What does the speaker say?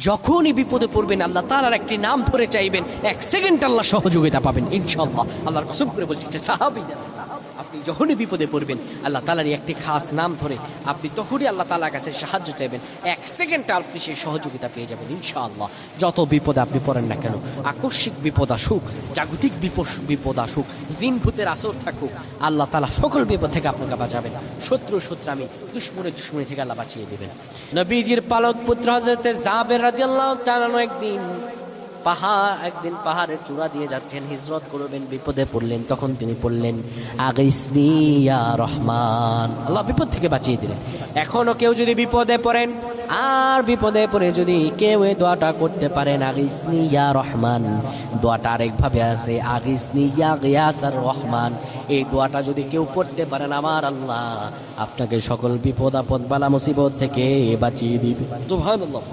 যখনই বিপদে পড়বেন আল্লাহ তাআলার একটি নাম ধরে চাইবেন, 1 সেকেন্ড আল্লাহ সহযোগিতা পাবেন ইনশাআল্লাহ। আল্লাহর কসম করে বলছি সাহাবীরা, আপনি যখনই বিপদে পড়বেন আল্লাহ তাআলার একটি খাস নাম ধরে আপনি তখনই আল্লাহ তাআলার কাছে সাহায্য চাইবেন, 1 সেকেন্ডে আপনি সেই সহযোগিতা পেয়ে যাবেন ইনশাআল্লাহ। যত বিপদে আপনি পড়েন না কেন, আকস্মিক বিপদ আসুক, জাগতিক বিপদ আসুক, জিন ভূতের আসর থাকুক, আল্লাহ তাআলা সকল বিপদ থেকে আপনাকে বাঁচাবেন। শত্রুমি দুশমনি থেকে আল্লাহ বাঁচিয়ে দিবেন। নবীজির পালক পুত্র হযরত জাবের রাদিয়াল্লাহু তাআলা একদিন পাহাড়ের চূড়া দিয়ে যাচ্ছেন, হিজরত করবেন, বিপদে পড়লেন। তখন তিনি পড়লেন আগিসনি ইয়া রহমান, আল্লাহ বিপদ থেকে বাঁচিয়ে দিলেন। এখনো কেউ যদি বিপদে পড়েন, আর বিপদে পড়ে যদি কেউ এই দোয়াটা করতে পারেন আগিসনি ইয়া রহমান, দোয়াটা আরেকভাবে আছে আগিসনি ইয়া গিয়াসার রহমান। এই দোয়াটা যদি কেউ করতে পারেন, আমার আল্লাহ আপনাকে সকল বিপদ আপদ বালা মুসিবত থেকে বাঁচিয়ে দিবে। সুবহানাল্লাহ।